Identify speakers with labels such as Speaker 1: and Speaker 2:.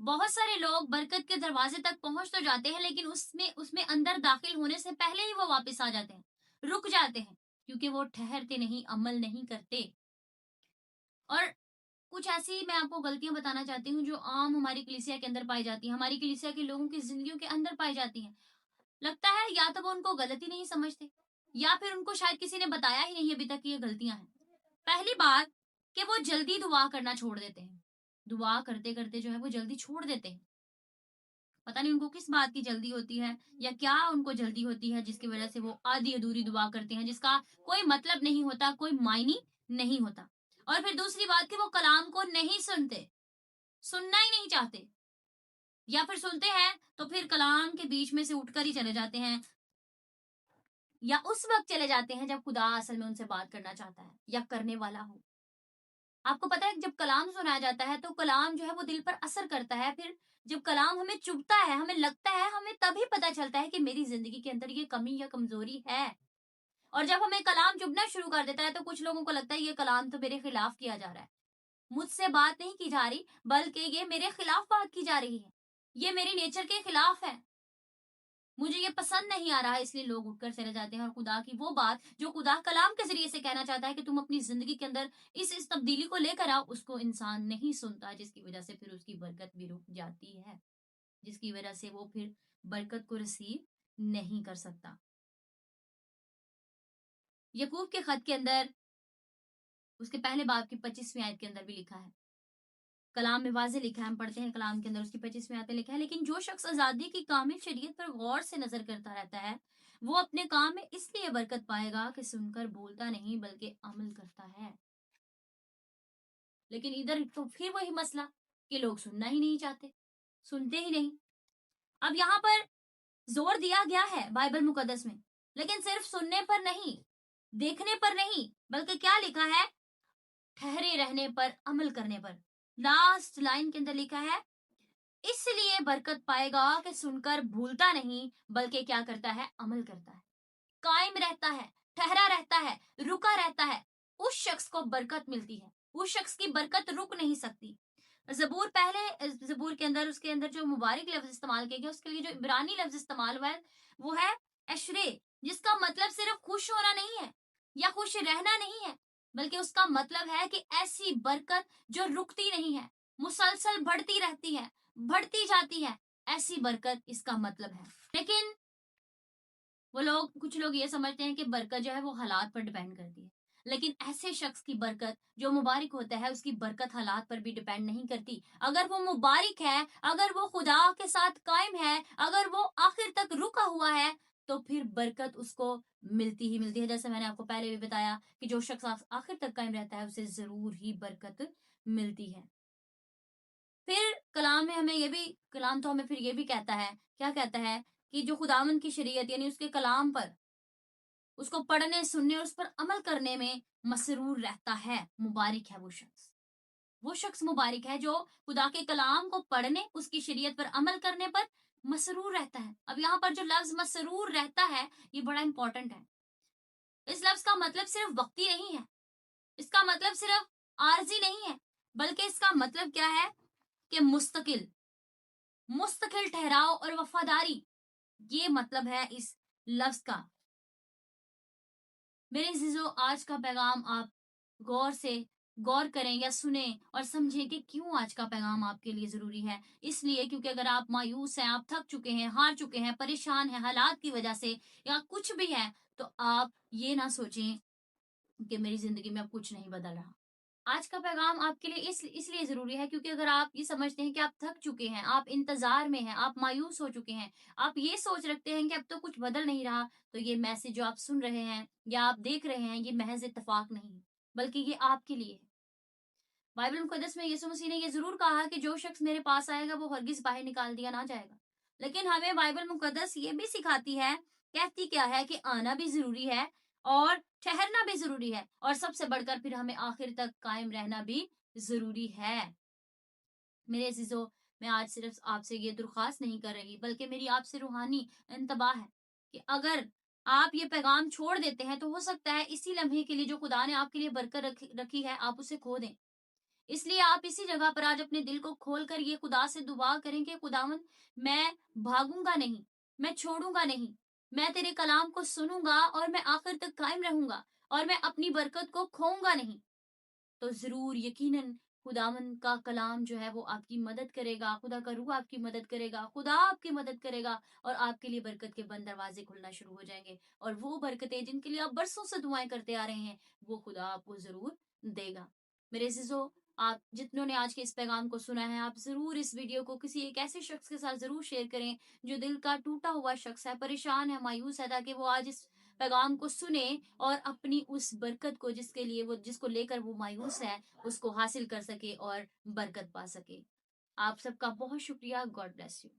Speaker 1: بہت سارے لوگ برکت کے دروازے تک پہنچ تو جاتے ہیں لیکن اس میں اندر داخل ہونے سے پہلے ہی وہ واپس آ جاتے ہیں، رک جاتے ہیں، کیونکہ وہ ٹھہرتے نہیں، عمل نہیں کرتے۔ اور کچھ ایسی میں آپ کو غلطیاں بتانا چاہتی ہوں جو عام ہماری کلیسیا کے اندر پائی جاتی ہیں، ہماری کلیسیا کے لوگوں کی زندگیوں کے اندر پائی جاتی ہیں۔ لگتا ہے یا تو وہ ان کو غلطی نہیں سمجھتے یا پھر ان کو شاید کسی نے بتایا ہی نہیں ابھی تک کہ یہ غلطیاں ہیں۔ پہلی بات کہ وہ جلدی دعا کرنا چھوڑ دیتے ہیں، دعا کرتے کرتے جو ہے وہ جلدی چھوڑ دیتے ہیں۔ پتہ نہیں ان کو کس بات کی جلدی ہوتی ہے یا کیا ان کو جلدی ہوتی ہے جس کی وجہ سے وہ آدھی ادھوری دعا کرتے ہیں، جس کا کوئی مطلب نہیں ہوتا، کوئی معنی نہیں ہوتا۔ اور پھر دوسری بات کہ وہ کلام کو نہیں سنتے، سننا ہی نہیں چاہتے، یا پھر سنتے ہیں تو پھر کلام کے بیچ میں سے اٹھ کر ہی چلے جاتے ہیں، یا اس وقت چلے جاتے ہیں جب خدا اصل میں ان سے بات کرنا چاہتا ہے یا کرنے والا ہو۔ آپ کو پتا ہے جب کلام سنایا جاتا ہے تو کلام جو ہے وہ دل پر اثر کرتا ہے، پھر جب کلام ہمیں چبھتا ہے، ہمیں لگتا ہے، ہمیں تبھی پتا چلتا ہے کہ میری زندگی کے اندر یہ کمی یا کمزوری ہے۔ اور جب ہمیں کلام چبھنا شروع کر دیتا ہے تو کچھ لوگوں کو لگتا ہے یہ کلام تو میرے خلاف کیا جا رہا ہے، مجھ سے بات نہیں کی جا رہی بلکہ یہ میرے خلاف بات کی جا رہی ہے، یہ میری نیچر کے خلاف ہے، مجھے یہ پسند نہیں آ رہا ہے، اس لیے لوگ اٹھ کر چلے جاتے ہیں۔ اور خدا کی وہ بات جو خدا کلام کے ذریعے سے کہنا چاہتا ہے کہ تم اپنی زندگی کے اندر اس تبدیلی کو لے کر آؤ، اس کو انسان نہیں سنتا، جس کی وجہ سے پھر اس کی برکت بھی رک جاتی ہے، جس کی وجہ سے وہ پھر برکت کو ریسیو نہیں کر سکتا۔ یعقوب کے خط کے اندر اس کے پہلے باب کی 25ویں آیت کے اندر بھی لکھا ہے، کلام میں واضح لکھا ہے، ہم پڑھتے ہیں کلام کے اندر اس کی 25ویں آیت میں لکھا ہے، لیکن جو شخص آزادی کی کامل شریعت پر غور سے نظر کرتا رہتا ہے وہ اپنے کام میں اس لیے برکت پائے گا کہ سن کر بولتا نہیں بلکہ عمل کرتا ہے۔ لیکن ادھر تو پھر وہی مسئلہ کہ لوگ سننا ہی نہیں چاہتے، سنتے ہی نہیں۔ اب یہاں پر زور دیا گیا ہے بائبل مقدس میں، لیکن صرف سننے پر نہیں، دیکھنے پر نہیں، بلکہ کیا لکھا ہے؟ ٹھہرے رہنے پر، عمل کرنے پر۔ لاسٹ لائن کے اندر لکھا ہے اس لیے برکت پائے گا کہ سن کر بھولتا نہیں بلکہ کیا کرتا ہے؟ عمل کرتا ہے، قائم رہتا ہے، ٹھہرا رہتا ہے، رکا رہتا ہے، اس شخص کو برکت ملتی ہے، اس شخص کی برکت رک نہیں سکتی۔ زبور کے اندر اس کے اندر جو مبارک لفظ استعمال کیا گیا، اس کے لیے جو عبرانی لفظ استعمال ہوا ہے وہ ہے اشرے، جس کا مطلب صرف خوش ہونا نہیں ہے یا خوش رہنا نہیں ہے، بلکہ اس کا مطلب ہے کہ ایسی برکت جو رکتی نہیں ہے، مسلسل بڑھتی رہتی ہے، بڑھتی جاتی ہے، ایسی برکت اس کا مطلب ہے۔ لیکن کچھ لوگ یہ سمجھتے ہیں کہ برکت جو ہے وہ حالات پر ڈیپینڈ کرتی ہے، لیکن ایسے شخص کی برکت جو مبارک ہوتا ہے اس کی برکت حالات پر بھی ڈیپینڈ نہیں کرتی۔ اگر وہ مبارک ہے، اگر وہ خدا کے ساتھ قائم ہے، اگر وہ آخر تک رکا ہوا ہے تو پھر برکت اس کو ملتی ہی ملتی ہے۔ جیسے میں نے آپ کو پہلے بھی بتایا کہ جو شخص آخر تک قائم رہتا ہے اسے ضرور ہی برکت ملتی ہے۔ پھر کلام میں کلام تو ہمیں پھر یہ بھی کہتا ہے، کیا کہتا ہے؟ کہ جو خداوند کی شریعت یعنی اس کے کلام پر، اس کو پڑھنے، سننے اور اس پر عمل کرنے میں مسرور رہتا ہے، مبارک ہے وہ شخص مبارک ہے جو خدا کے کلام کو پڑھنے، اس کی شریعت پر عمل کرنے پر مسرور رہتا ہے۔ اب یہاں پر جو لفظ مسرور رہتا ہے یہ بڑا امپورٹنٹ ہے۔ اس لفظ کا مطلب صرف وقتی نہیں ہے، اس کا مطلب صرف عارضی نہیں ہے، بلکہ اس کا مطلب کیا ہے؟ کہ مستقل ٹھہراؤ اور وفاداری، یہ مطلب ہے اس لفظ کا۔ میرے عزیزو، آج کا پیغام آپ غور کریں یا سنیں اور سمجھیں کہ کیوں آج کا پیغام آپ کے لیے ضروری ہے۔ اس لیے کیونکہ اگر آپ مایوس ہیں، آپ تھک چکے ہیں، ہار چکے ہیں، پریشان ہیں حالات کی وجہ سے یا کچھ بھی ہے، تو آپ یہ نہ سوچیں کہ میری زندگی میں اب کچھ نہیں بدل رہا۔ آج کا پیغام آپ کے لیے اس لیے ضروری ہے کیونکہ اگر آپ یہ سمجھتے ہیں کہ آپ تھک چکے ہیں، آپ انتظار میں ہیں، آپ مایوس ہو چکے ہیں، آپ یہ سوچ رکھتے ہیں کہ اب تو کچھ بدل نہیں رہا، تو یہ میسج جو آپ سن رہے ہیں یا آپ دیکھ رہے ہیں یہ محض اتفاق نہیں، بلکہ یہ آپ کے لیے ہے۔ بائبل مقدس میں یسوع مسیح نے یہ ضرور کہا کہ جو شخص میرے پاس آئے گا وہ ہرگز باہر نکال دیا نہ جائے گا، لیکن ہمیں بائبل مقدس یہ بھی سکھاتی ہے، کہتی کیا ہے؟ کہ آنا بھی ضروری ہے اور ٹھہرنا بھی ضروری ہے، اور سب سے بڑھ کر پھر ہمیں آخر تک قائم رہنا بھی ضروری ہے۔ میرے عزیزو، میں آج صرف آپ سے یہ درخواست نہیں کر رہی بلکہ میری آپ سے روحانی انتباہ ہے کہ اگر آپ یہ پیغام چھوڑ دیتے ہیں تو ہو سکتا ہے اسی لمحے کے لیے جو خدا نے آپ کے لیے برکت رکھی ہے آپ اسے کھو دیں، اس لیے آپ اسی جگہ پر آج اپنے دل کو کھول کر یہ خدا سے دعا کریں کہ خداوند میں بھاگوں گا نہیں، میں چھوڑوں گا نہیں، میں تیرے کلام کو سنوں گا اور میں آخر تک قائم رہوں گا اور میں اپنی برکت کو کھوؤں گا نہیں۔ تو ضرور یقیناً خداوند کا کلام جو ہے وہ آپ کی مدد کرے گا، خدا کا روح آپ کی مدد کرے گا، خدا آپ کی مدد کرے گا اور آپ کے لیے برکت کے بند دروازے کھلنا شروع ہو جائیں گے، اور وہ برکتیں جن کے لیے آپ برسوں سے دعائیں کرتے آ رہے ہیں وہ خدا آپ کو ضرور دے گا۔ میرے عزیزو، آپ جتنوں نے آج کے اس پیغام کو سنا ہے، آپ ضرور اس ویڈیو کو کسی ایک ایسے شخص کے ساتھ ضرور شیئر کریں جو دل کا ٹوٹا ہوا شخص ہے، پریشان ہے، مایوس ہے، تاکہ وہ آج اس پیغام کو سنے اور اپنی اس برکت کو جس کے لیے وہ جس کو لے کر وہ مایوس ہے اس کو حاصل کر سکے اور برکت پا سکے۔ آپ سب کا بہت شکریہ۔ God bless you.